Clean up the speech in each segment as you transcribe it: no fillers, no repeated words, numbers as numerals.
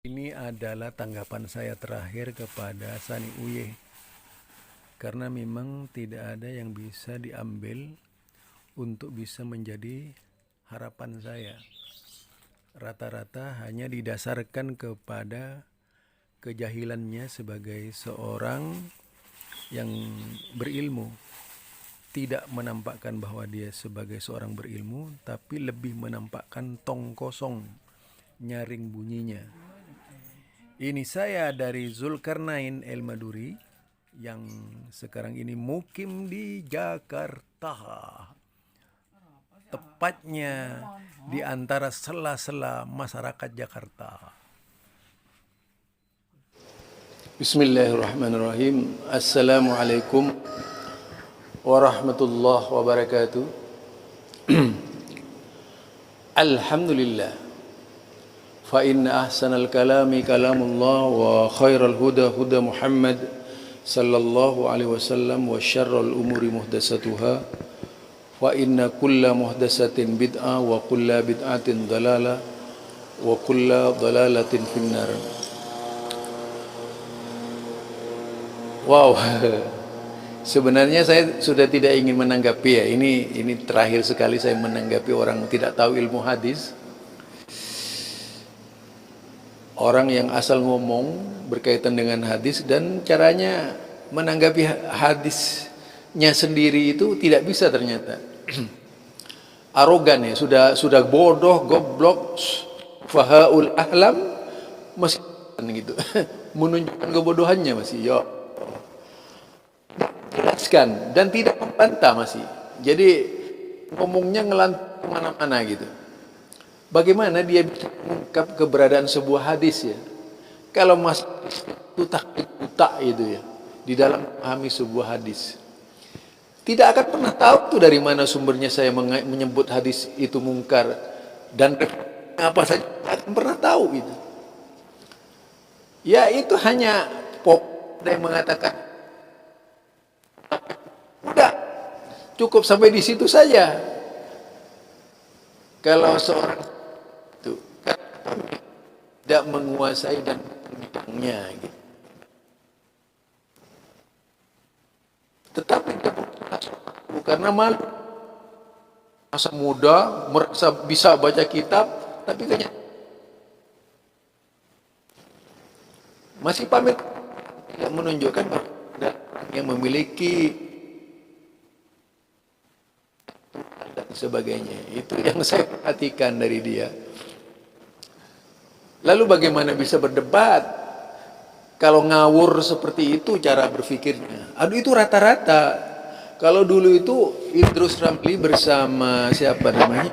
Ini adalah tanggapan saya terakhir kepada Sani Uye, karena memang tidak ada yang bisa diambil untuk bisa menjadi harapan saya. Rata-rata hanya didasarkan kepada kejahilannya sebagai seorang yang berilmu. Tidak menampakkan bahwa dia sebagai seorang berilmu, tapi lebih menampakkan tong kosong, nyaring bunyinya. Ini saya dari Zulkarnain El Maduri yang sekarang ini mukim di Jakarta. Tepatnya di antara sela-sela masyarakat Jakarta. Bismillahirrahmanirrahim. Assalamualaikum warahmatullahi wabarakatuh. Alhamdulillah. Fa inna ahsanal kalami kalamullah wa khairal huda huda Muhammad sallallahu alaihi wasallam wa syarrul umuri muhdatsatuha wa inna kulla muhdatsatin bid'ah wa kulla bid'atin dalalah wa kulla dalalatin finnar. Wow. Sebenarnya saya sudah tidak ingin menanggapi ya. Ini terakhir sekali saya menanggapi orang tidak tahu ilmu hadis. Orang yang asal ngomong berkaitan dengan hadis dan caranya menanggapi hadisnya sendiri itu tidak bisa ternyata. Arogan ya, sudah bodoh, goblok, fahaul ahlam masih gitu. Menunjukkan kebodohannya masih. Ya. Jelaskan dan tidak membantah masih. Jadi ngomongnya ngelantur kemana-mana gitu. Bagaimana dia bisa mengungkap keberadaan sebuah hadis ya? Kalau masih tutak itu ya di dalam memahami sebuah hadis, tidak akan pernah tahu tuh dari mana sumbernya saya menyebut hadis itu mungkar dan apa saja akan pernah tahu itu. Ya itu hanya pop yang mengatakan udah cukup sampai di situ saja. Kalau seorang itu tidak menguasai dan bidangnya gitu. Tetapi karena malu, masa muda merasa bisa baca kitab tapi kayaknya masih pamit, tidak menunjukkan bahwa yang memiliki dan sebagainya. Itu yang saya perhatikan dari dia. Lalu bagaimana bisa berdebat kalau ngawur seperti itu cara berpikirnya? Aduh, itu rata-rata. Kalau dulu itu Idrus Ramli bersama siapa namanya?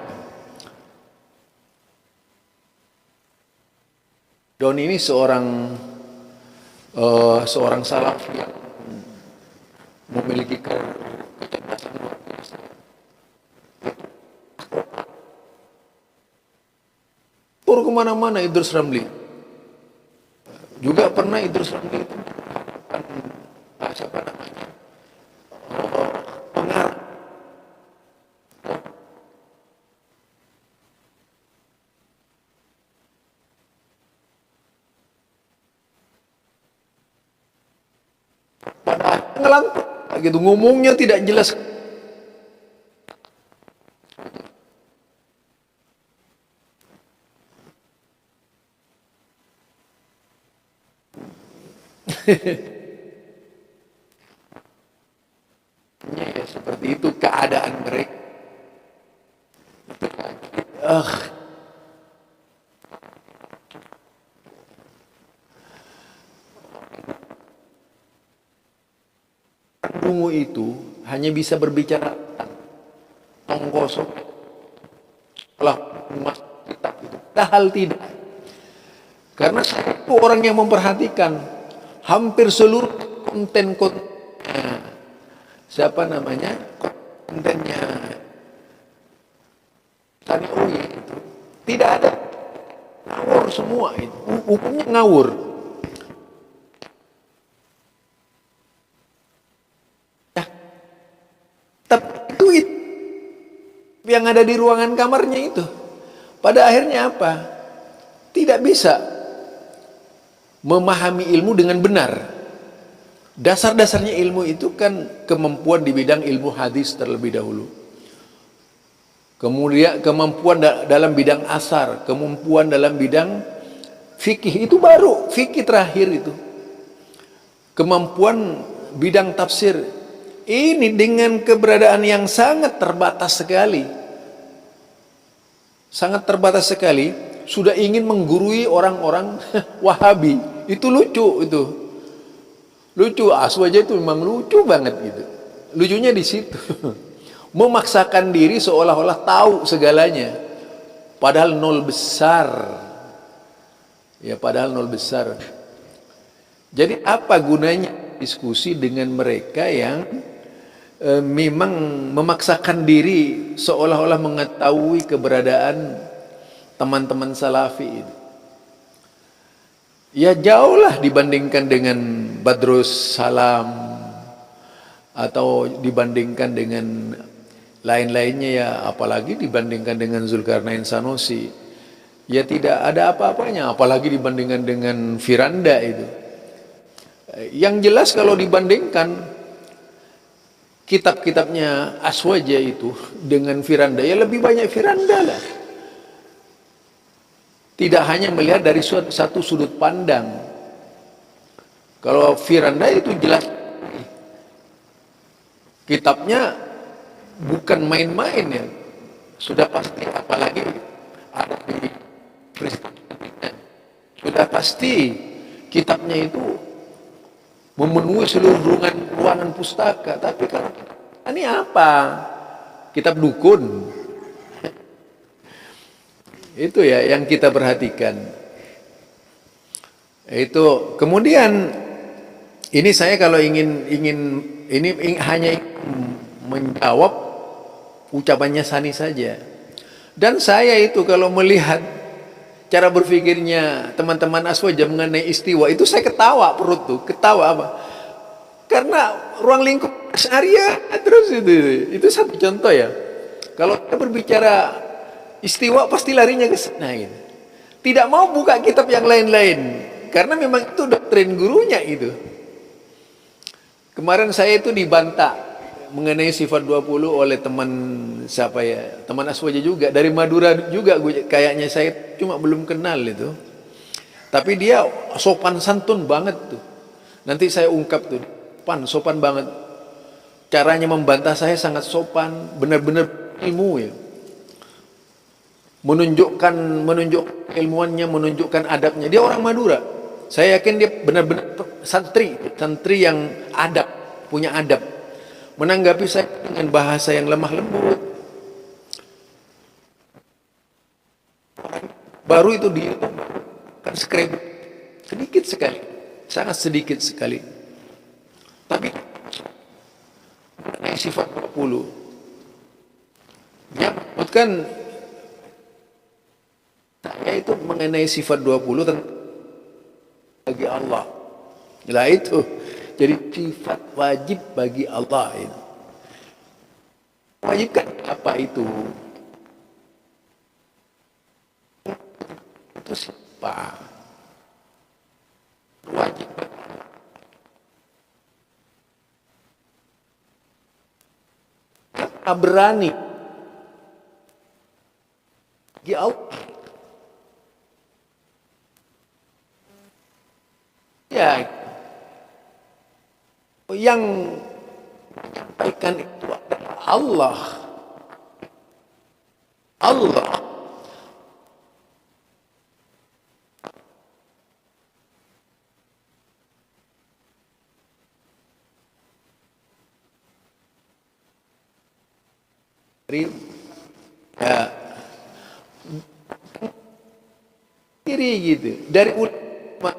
Don ini seorang salaf yang memiliki kecerdasan luar biasa. Tur kemana-mana Idrus Ramli. Juga pernah Idrus Ramli itu siapa namanya? Pengarang. Padahal ngelantur gitu, ngomongnya tidak jelas. Ya, seperti itu keadaan mereka. Dungu itu hanya bisa berbicara tong kosong. Lah, mas kitab itu. Padahal tidak. Karena saya itu orang yang memperhatikan hampir seluruh konten siapa namanya kontennya Sani Uye itu tidak ada ngawur semua itu, hukumnya ngawur. Ya, tapi itu yang ada di ruangan kamarnya itu pada akhirnya apa? Tidak bisa memahami ilmu dengan benar. Dasar-dasarnya ilmu itu kan kemampuan di bidang ilmu hadis terlebih dahulu. Kemudian kemampuan dalam bidang asar, kemampuan dalam bidang fikih, itu baru fikih terakhir itu. Kemampuan bidang tafsir, ini dengan keberadaan yang sangat terbatas sekali. Sangat terbatas sekali, sudah ingin menggurui orang-orang Wahabi. Itu lucu itu. Lucu, Aswaja itu memang lucu banget gitu. Lucunya di situ. Memaksakan diri seolah-olah tahu segalanya, padahal nol besar. Ya, padahal nol besar. Jadi apa gunanya diskusi dengan mereka yang memang memaksakan diri seolah-olah mengetahui keberadaan teman-teman salafi itu? Ya jauhlah dibandingkan dengan Badrus Salam atau dibandingkan dengan lain-lainnya, ya apalagi dibandingkan dengan Zulkarnain Sanusi, ya tidak ada apa-apanya, apalagi dibandingkan dengan Firanda itu. Yang jelas kalau dibandingkan kitab-kitabnya Aswaja itu dengan Firanda, ya lebih banyak Firanda lah. Tidak hanya melihat dari satu sudut pandang. Kalau Firanda itu jelas kitabnya bukan main-main ya, sudah pasti, apalagi ada di peristiwa, sudah pasti kitabnya itu memenuhi seluruh ruangan pustaka. Tapi kalau ini apa? Kitab dukun. Itu ya yang kita perhatikan. Itu kemudian ini saya kalau ingin ini hanya menjawab ucapannya Sani saja. Dan saya itu kalau melihat cara berpikirnya teman-teman Aswaja mengenai istiwa, itu saya ketawa perut tuh, ketawa apa? Karena ruang lingkup Asy'ariyah terus itu satu contoh ya. Kalau kita berbicara istiwa pasti larinya ke sana gitu. Tidak mau buka kitab yang lain-lain karena memang itu doktrin gurunya itu. Kemarin saya itu dibantah mengenai sifat 20 oleh teman siapa ya, teman Aswaja juga dari Madura juga, kayaknya saya cuma belum kenal itu. Tapi dia sopan santun banget tuh. Nanti saya ungkap tuh, sopan banget. Caranya membantah saya sangat sopan, benar-benar ilmu ya. Menunjukkan ilmuannya, menunjukkan adabnya. Dia orang Madura. Saya yakin dia benar-benar santri yang adab, punya adab. Menanggapi saya dengan bahasa yang lemah lembut. Baru itu dia kan sedikit sekali, sangat sedikit sekali. Tapi mengenai sifat 20, dia menyebutkan saya itu mengenai sifat 20 bagi Allah. Nah itu jadi sifat wajib bagi Allah itu. Wajib kan apa itu? Itu siapa? Wajib. Kita berani bagi Allah. Ya, yang menyampaikan itu adalah Allah. Allah. Ya, diri gitu dari ulama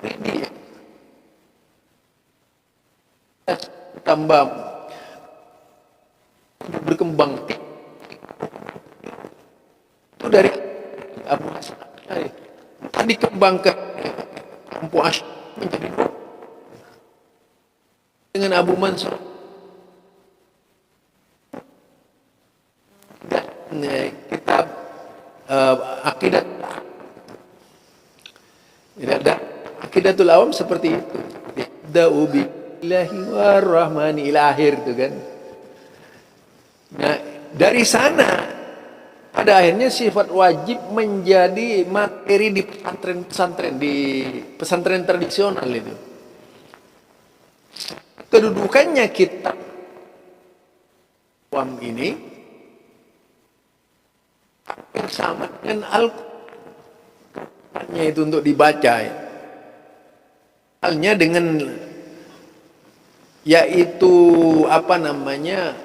ini tambah berkembang itu dari Abu Hasan tadi dikembangkan Abu Hasan menjadi dengan Abu Mansur dan kitab akidah dan Aqidatul awam seperti itu. Da'u billahi warrahmani ila akhir itu kan. Nah, dari sana pada akhirnya sifat wajib menjadi materi di pesantren-pesantren, di pesantren tradisional itu. Kedudukannya kitab awam ini sama dengan Al-Qur'an itu untuk dibaca. Halnya dengan yaitu apa namanya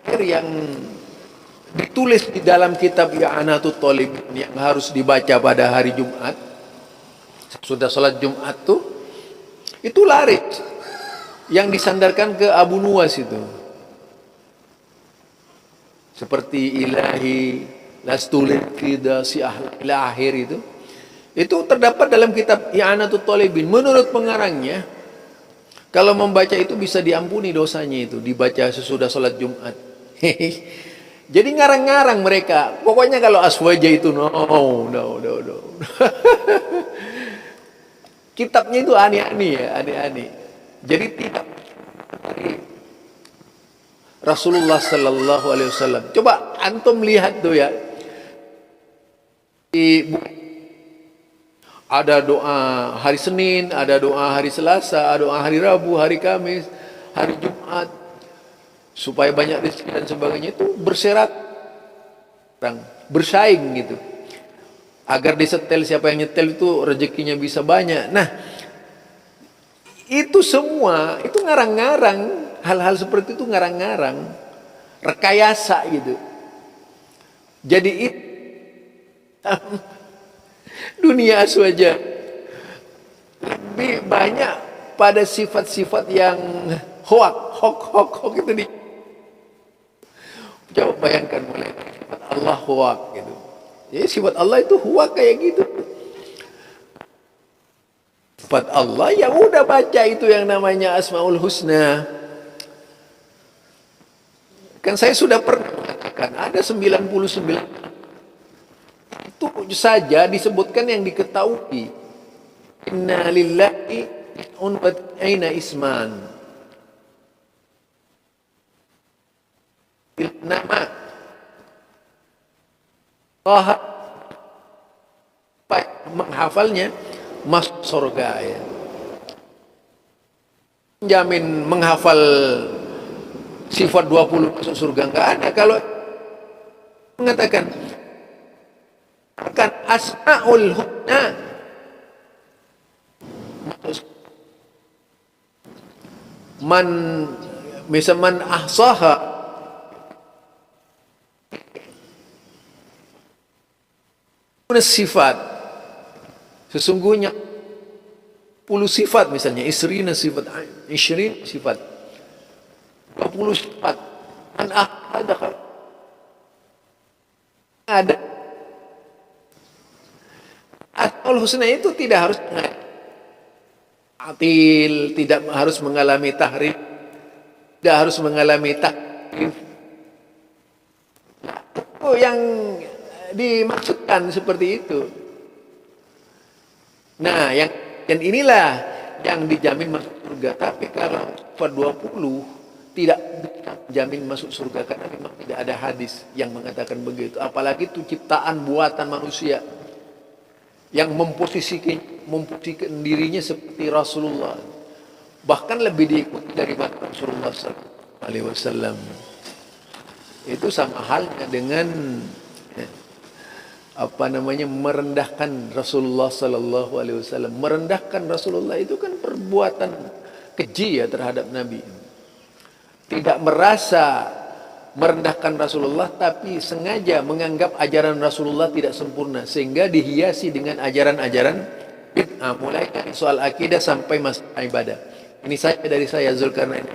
yang ditulis di dalam kitab I'anatul Talibin yang harus dibaca pada hari Jumat. Sudah sholat Jumat tuh itu laris yang disandarkan ke Abu Nuwas itu. Seperti ilahi lastulil qidasi ila akhir itu. Itu terdapat dalam kitab I'anatul Talibin. Menurut pengarangnya, kalau membaca itu bisa diampuni dosanya itu, dibaca sesudah sholat Jumat. Jadi ngarang-ngarang mereka. Pokoknya kalau aswaja itu no. Kitabnya itu aneh-aneh ya, aneh-aneh. Jadi tidak dari Rasulullah Sallallahu Alaihi Wasallam. Coba antum lihat tuh ya. Ada doa hari Senin, ada doa hari Selasa, ada doa hari Rabu, hari Kamis, hari Jumat, supaya banyak rezeki dan sebagainya. Itu berserat, bersaing gitu, agar disetel, siapa yang nyetel itu rezekinya bisa banyak. Nah, itu semua itu ngarang-ngarang, hal-hal seperti itu ngarang-ngarang, rekayasa gitu. Jadi itu dunia aswaja lebih banyak pada sifat-sifat yang hoak itu di. Coba bayangkan mulai sifat Allah hoak gitu. Jadi sifat Allah itu hoak kayak gitu. Sifat Allah yang udah baca itu yang namanya Asmaul Husna. Kan saya sudah pernah mengatakan ada 99 itu saja disebutkan yang diketahui. Inna lillahi aina isman. Nama Allah menghafalnya masuk surga ya. Jamin menghafal sifat 20 masuk surga enggak ada. Kalau mengatakan akan asmaul husna man ahsaha sifat, sesungguhnya 10 sifat, misalnya isrina sifat, 20 sifat, 20 sifat, ada Asmaul Husna itu tidak harus atil, tidak harus mengalami tahrif, tidak harus mengalami takrif. Itu yang dimaksudkan seperti itu. Nah, dan inilah yang dijamin masuk surga. Tapi kalau per 20 tidak dijamin masuk surga karena memang tidak ada hadis yang mengatakan begitu. Apalagi itu ciptaan buatan manusia yang memposisikan dirinya seperti Rasulullah, bahkan lebih diikuti daripada Rasulullah SAW. Itu sama halnya dengan merendahkan Rasulullah Sallallahu Alaihi Wasallam. Merendahkan Rasulullah itu kan perbuatan keji ya terhadap Nabi. Tidak merasa merendahkan Rasulullah, tapi sengaja menganggap ajaran Rasulullah tidak sempurna, sehingga dihiasi dengan ajaran-ajaran bid'ah, mulai dari soal akidah sampai masalah ibadah. Ini saja dari saya, Zulkarnain.